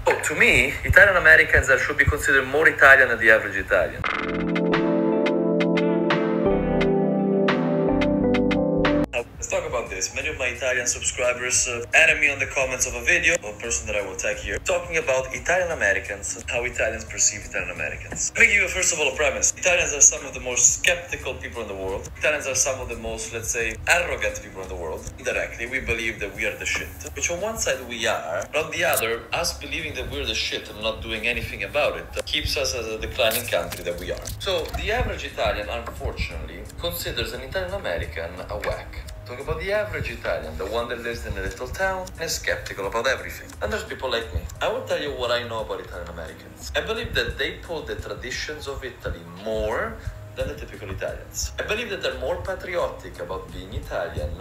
Oh, to me, Italian Americans should be considered more Italian than the average Italian. Let's talk about this. Many of my Italian subscribers added me on the comments of a video of a person that I will tag here, talking about Italian Americans, how Italians perceive Italian Americans. Let me give you first of all a premise. Italians are some of the most skeptical people in the world. Italians are some of the most, let's say, arrogant people in the world. Indirectly, we believe that we are the shit, which on one side we are, but on the other, us believing that we're the shit and not doing anything about it keeps us as a declining country that we are. So the average Italian, unfortunately, considers an Italian American a whack. Talk about the average Italian, the one that lives in a little town and is skeptical about everything. And there's people like me. I will tell you what I know about Italian Americans. I believe that they pull the traditions of Italy more than the typical Italians. I believe that they're more patriotic about being Italian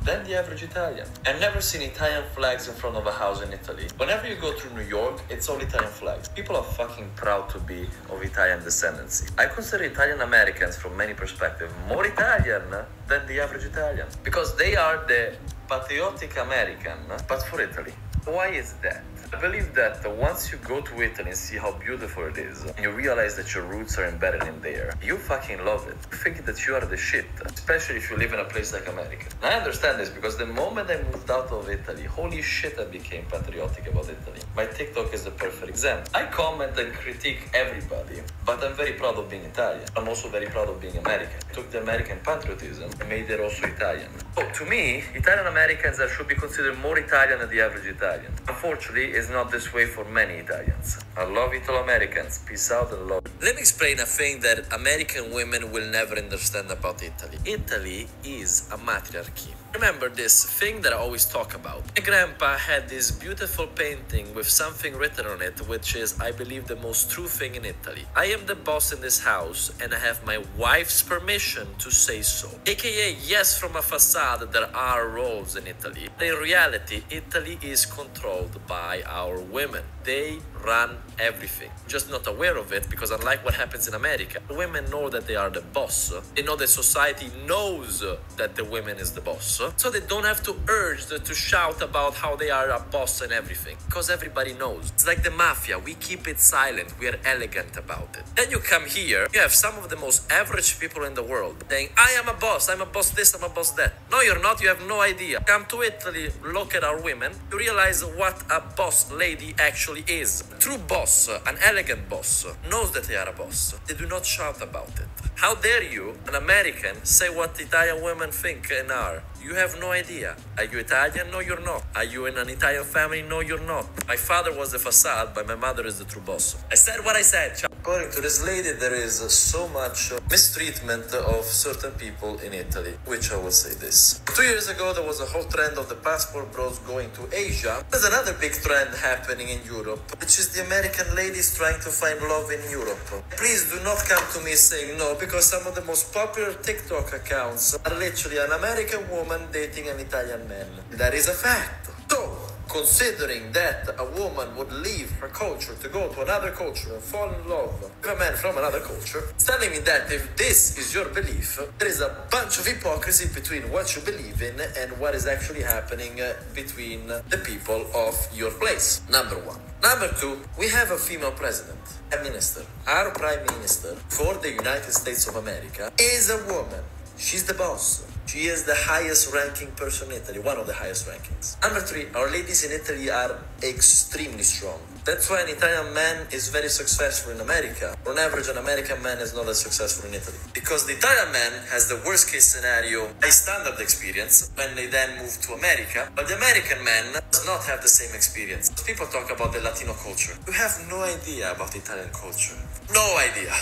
than the average Italian. I've never seen Italian flags in front of a house in Italy. Whenever you go through New York, it's all Italian flags. People are fucking proud to be of Italian descendancy. I consider Italian Americans, from many perspectives, more Italian than the average Italian. Because they are the patriotic American, but for Italy. Why is that? I believe that once you go to Italy and see how beautiful it is, and you realize that your roots are embedded in there, you fucking love it. You think that you are the shit, especially if you live in a place like America. And I understand this because the moment I moved out of Italy, holy shit, I became patriotic about Italy. My TikTok is the perfect example. I comment and critique everybody, but I'm very proud of being Italian. I'm also very proud of being American. I took the American patriotism and made it also Italian. Oh, to me, Italian Americans should be considered more Italian than the average Italian. Unfortunately, it's not this way for many Italians. I love Italo-Americans. Peace out and love. Let me explain a thing that American women will never understand about Italy. Italy is a matriarchy. Remember this thing that I always talk about. My grandpa had this beautiful painting with something written on it, which is, I believe, the most true thing in Italy. I am the boss in this house, and I have my wife's permission to say so. AKA, yes, from a facade, there are roles in Italy. But in reality, Italy is controlled by our women. They run everything. Just not aware of it, because unlike what happens in America, women know that they are the boss. They know that society knows that the woman is the boss. So they don't have to urge to shout about how they are a boss and everything, because everybody knows. It's like the mafia. We keep it silent. We are elegant about it. Then you come here, you have some of the most average people in the world saying, I am a boss this, I'm a boss that. No, you're not. You have no idea. Come to Italy, look at our women, you realize what a boss lady actually is. A true boss, an elegant boss, knows that they are a boss. They do not shout about it. How dare you, an American, say what Italian women think and are? You have no idea. Are you Italian? No, you're not. Are you in an Italian family? No, you're not. My father was the facade, but my mother is the true boss. I said what I said. According to this lady, there is so much mistreatment of certain people in Italy, which I will say this. 2 years ago, there was a whole trend of the passport bros going to Asia. There's another big trend happening in Europe, which is the American ladies trying to find love in Europe. Please do not come to me saying no, because some of the most popular TikTok accounts are literally an American woman dating an Italian man. That is a fact. So, considering that a woman would leave her culture to go to another culture and fall in love with a man from another culture, it's telling me that if this is your belief, there is a bunch of hypocrisy between what you believe in and what is actually happening between the people of your place. Number one. Number two, we have a female president, a minister. Our prime minister for the United States of America is a woman. She's the boss. She is the highest ranking person in Italy, one of the highest rankings. Number three, our ladies in Italy are extremely strong. That's why an Italian man is very successful in America. On average, an American man is not as successful in Italy. Because the Italian man has the worst case scenario, high standard experience, when they then move to America. But the American man does not have the same experience. People talk about the Latino culture. You have no idea about Italian culture. No idea.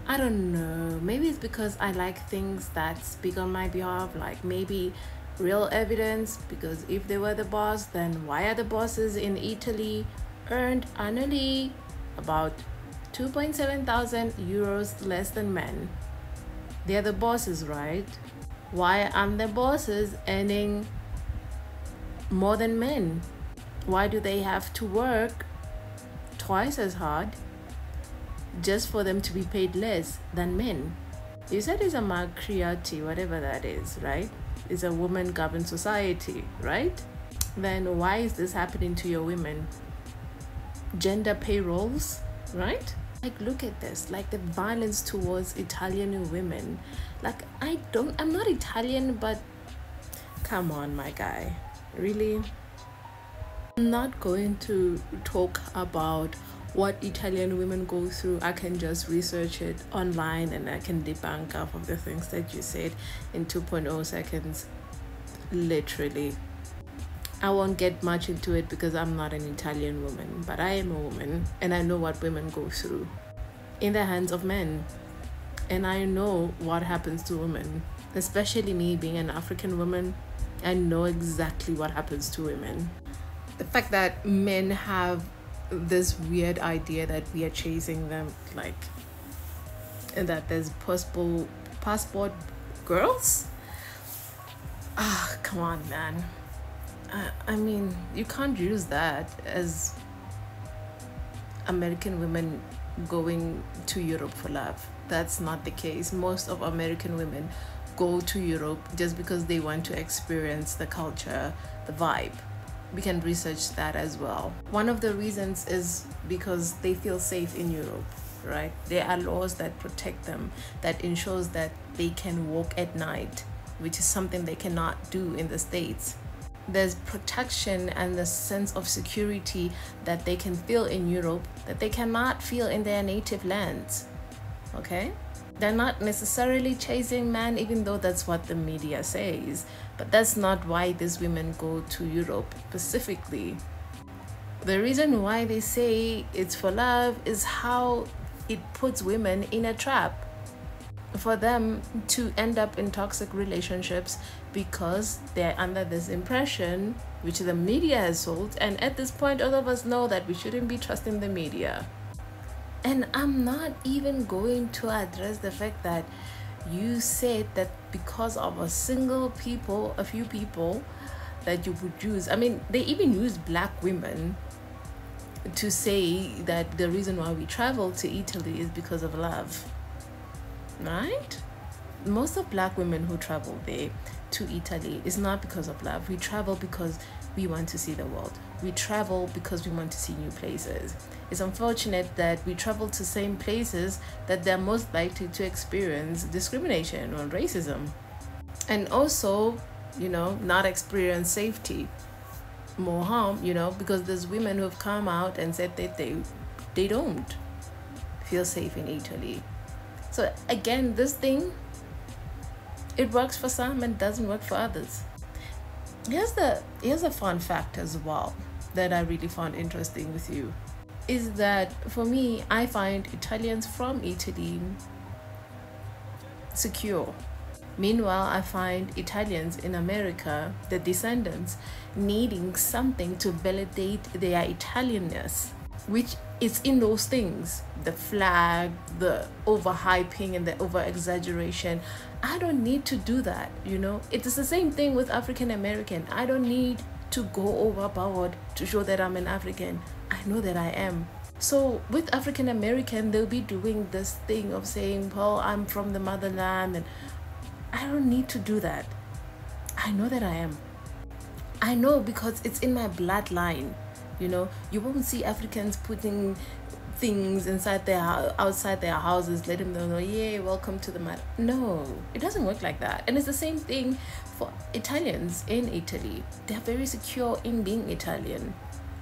I don't know. Maybe it's because I like things that speak on my behalf, like maybe real evidence, because if they were the boss, then why are the bosses in Italy earned annually about 2.7 thousand euros less than men? They're the bosses, right? Why aren't the bosses earning more than men? Why do they have to work twice as hard just for them to be paid less than men? You said it's a matriarchy, whatever that is, right? It's a woman-governed society, right? Then why is this happening to your women? gender pay roles, right? Like, look at this, like the violence towards Italian women. Like, I'm not Italian, but come on, my guy, really? I'm not going to talk about what Italian women go through. I can just research it online and I can debunk half of the things that you said in 2.0 seconds, literally. I won't get much into it because I'm not an Italian woman, but I am a woman and I know what women go through in the hands of men. And I know what happens to women, especially me being an African woman. I know exactly what happens to women. The fact that men have this weird idea that we are chasing them, like, and that there's passport girls. Ah, come on, man. I mean, you can't use that as American women going to Europe for love. That's not the case. Most of American women go to Europe just because they want to experience the culture, the vibe. We can research that as well. One of the reasons is because they feel safe in Europe, right? There are laws that protect them, that ensures that they can walk at night, which is something they cannot do in the States. There's protection and the sense of security that they can feel in Europe that they cannot feel in their native lands. Okay? They're not necessarily chasing men, even though that's what the media says. But that's not why these women go to Europe specifically. The reason why they say it's for love is how it puts women in a trap for them to end up in toxic relationships because they're under this impression, which the media has sold. And at this point, all of us know that we shouldn't be trusting the media. And I'm not even going to address the fact that you said that because of a few people that you would use. I mean, they even use black women to say that the reason why we travel to Italy is because of love, right? Most of black women who travel there to Italy is not because of love. We travel because we want to see the world. We travel because we want to see new places. It's unfortunate that we travel to same places that they're most likely to experience discrimination or racism, and also, not experience safety, more harm, because there's women who have come out and said that they don't feel safe in Italy. So again, this thing, it works for some and doesn't work for others. Here's a fun fact as well that I really found interesting with you, is that for me, I find Italians from Italy secure. Meanwhile, I find Italians in America, the descendants, needing something to validate their Italianness, which is in those things, the flag, the overhyping and the over-exaggeration. I don't need to do that, It is the same thing with African American. I don't need to go overboard to show that I'm an African. I know that I am. So with African American, they'll be doing this thing of saying, well, I'm from the motherland, and I don't need to do that. I know that I am. I know because it's in my bloodline. You won't see Africans putting things outside their houses, letting them know, yeah, welcome to the mother. No, it doesn't work like that. And it's the same thing for Italians in Italy. They're very secure in being Italian.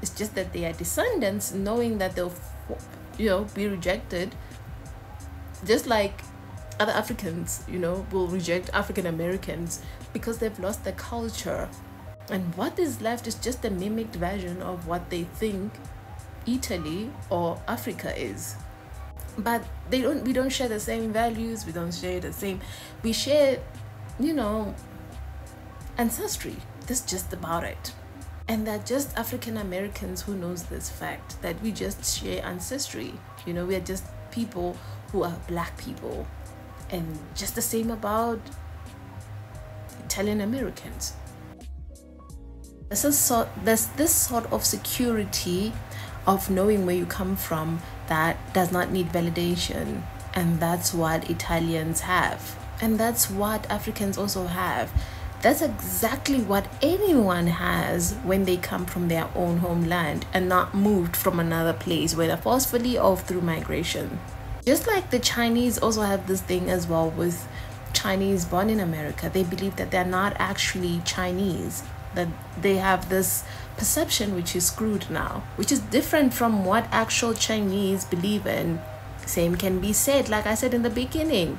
It's just that they are descendants, knowing that they'll be rejected, just like other Africans will reject African Americans because they've lost their culture. And what is left is just a mimicked version of what they think Italy or Africa is. But we don't share the same values, we share ancestry. That's just about it. And they're just African Americans who knows this fact, that we just share ancestry. We are just people who are black people. And just the same about Italian Americans. There's this sort of security of knowing where you come from that does not need validation. And that's what Italians have. And that's what Africans also have. That's exactly what anyone has when they come from their own homeland and not moved from another place, whether forcefully or through migration. Just like the Chinese also have this thing as well with Chinese born in America. They believe that they're not actually Chinese, that they have this perception which is screwed now, which is different from what actual Chinese believe in. Same can be said, like I said in the beginning.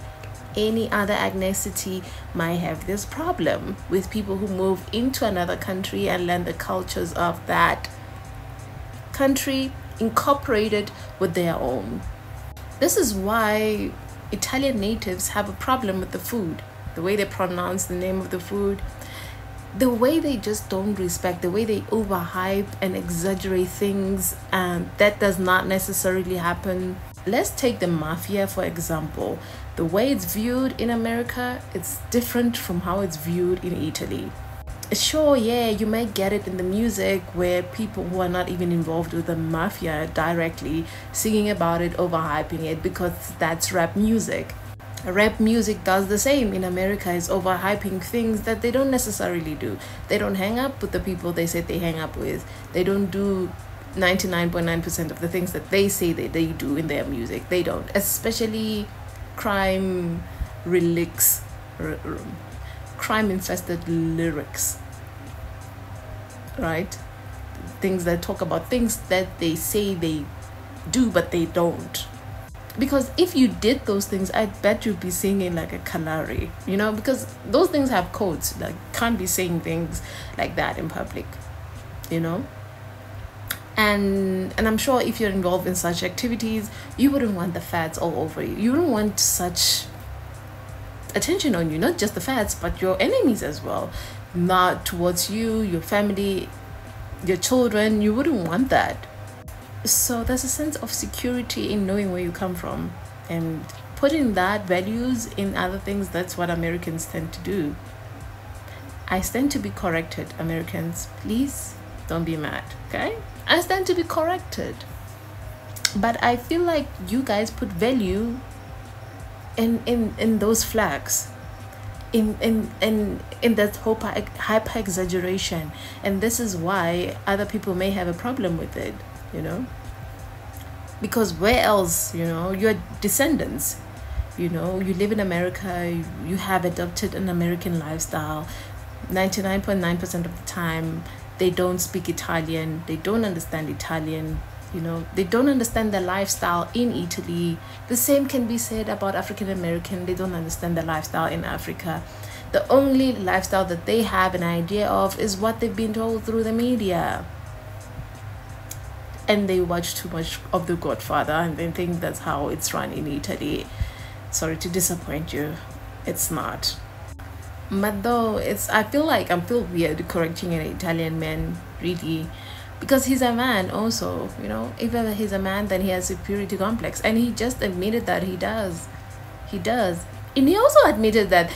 Any other ethnicity might have this problem with people who move into another country and learn the cultures of that country, incorporated with their own. This is why Italian natives have a problem with the food, the way they pronounce the name of the food, the way they just don't respect, the way they overhype and exaggerate things, and that does not necessarily happen. Let's take the mafia for example. The way it's viewed in America, it's different from how it's viewed in Italy. Sure, yeah, you might get it in the music where people who are not even involved with the mafia directly singing about it, overhyping it, because that's rap music. Rap music does the same in America. Is overhyping things that they don't necessarily do. They don't hang up with the people they said they hang up with. They don't do 99.9% of the things that they say that they do in their music. They don't, especially crime lyrics, crime infested lyrics, right? Things that talk about things that they say they do but they don't. Because if you did those things, I bet you'd be singing like a canary, you know, because those things have codes. Like, can't be saying things like that in public, you know. And I'm sure if you're involved in such activities, you wouldn't want the feds all over you. You wouldn't want such attention on you, not just the feds, but your enemies as well. Not towards you, your family, your children. You wouldn't want that. So there's a sense of security in knowing where you come from, and putting that values in other things. That's what Americans tend to do. I stand to be corrected, Americans. Please don't be mad, okay? I stand to be corrected. But I feel like you guys put value in those flags, in that hyper exaggeration, and this is why other people may have a problem with it, you know, because where else, you know, your descendants, you know, you live in America, you have adopted an American lifestyle. 99.9% of the time they don't speak Italian, they don't understand Italian, you know, they don't understand the lifestyle in Italy. The same can be said about African American. They don't understand the lifestyle in Africa. The only lifestyle that they have an idea of is what they've been told through the media. And they watch too much of The Godfather and they think that's how it's run in Italy. Sorry to disappoint you, it's not. But though I feel weird correcting an Italian man, really, because he's a man also, you know. If he's a man, then he has a superiority complex, and he just admitted that he does, and he also admitted that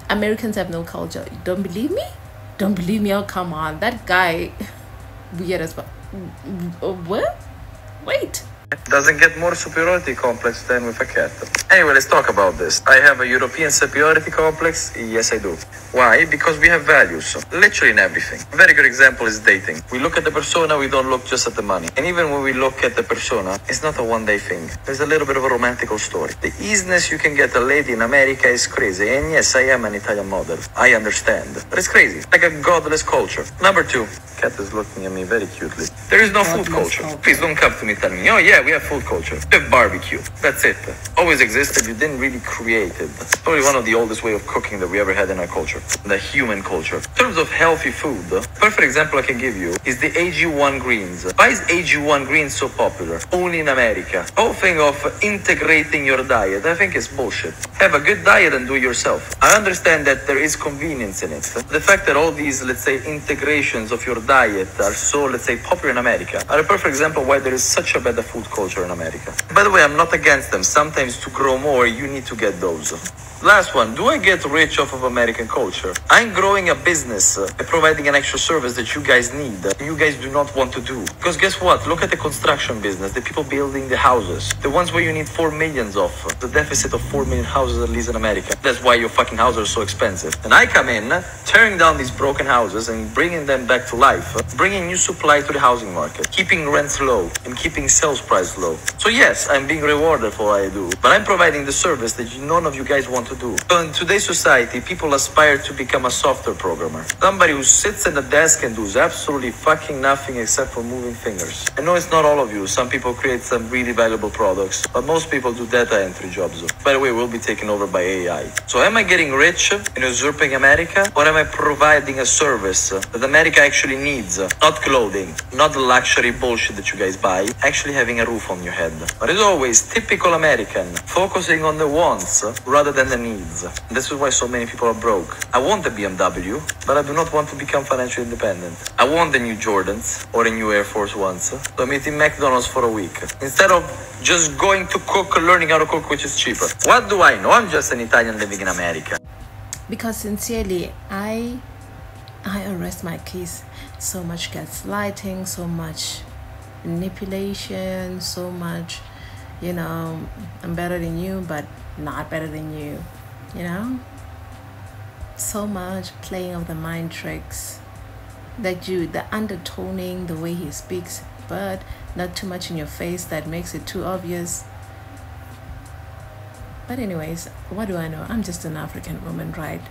Americans have no culture. Don't believe me? Oh, come on, that guy, weird as well. What? Wait. Doesn't get more superiority complex than with a cat. Anyway, let's talk about this. I have a European superiority complex. Yes, I do. Why? Because we have values, literally in everything. A very good example is dating. We look at the persona, we don't look just at the money. And even when we look at the persona, it's not a one-day thing. There's a little bit of a romantical story. The easiness you can get a lady in America is crazy. And yes, I am an Italian model. I understand. But it's crazy. Like a godless culture. Number two, cat is looking at me very cutely. There is no food culture. Please don't come to me telling me, oh yeah, we have food culture. We have barbecue. That's it. Always existed. You didn't really create it. It's probably one of the oldest way of cooking that we ever had in our culture. The human culture. In terms of healthy food, perfect example I can give you is the AG1 greens. Why is AG1 greens so popular? Only in America. The whole thing of integrating your diet, I think is bullshit. Have a good diet and do it yourself. I understand that there is convenience in it. The fact that all these, let's say, integrations of your diet are so, let's say, popular in America are a perfect example why there is such a better food culture in America. By the way, I'm not against them. Sometimes to grow more, you need to get those. Last one, do I get rich off of American culture? I'm growing a business by providing an extra service that you guys need, you guys do not want to do. Because guess what? Look at the construction business, the people building the houses, the ones where you need 4 millions of, the deficit of 4 million houses at least in America. That's why your fucking houses are so expensive. And I come in, tearing down these broken houses and bringing them back to life, bringing new supply to the housing market, keeping rents low and keeping sales price low. So yes, I'm being rewarded for what I do, but I'm providing the service that none of you guys want to do. So in today's society, people aspire to become a software programmer. Somebody who sits at a desk and does absolutely fucking nothing except for moving fingers. I know it's not all of you. Some people create some really valuable products, but most people do data entry jobs. By the way, we'll be taken over by AI. So am I getting rich in usurping America, or am I providing a service that America actually needs? Not clothing, not the luxury bullshit that you guys buy, actually having a roof on your head. But as always, typical American, focusing on the wants rather than the needs. This is why so many people are broke. I want a BMW, but I do not want to become financially independent. I want the new Jordans or a new Air Force Ones. So I'm eating McDonald's for a week instead of just going to cook, learning how to cook, which is cheaper. What do I know? I'm just an Italian living in America. Because sincerely, I arrest my case. So much gaslighting, so much manipulation, so much, I'm better than you, but not better than you, so much playing of the mind tricks, the undertoning, the way he speaks, but not too much in your face that makes it too obvious. But anyways, what do I know? I'm just an African woman, right?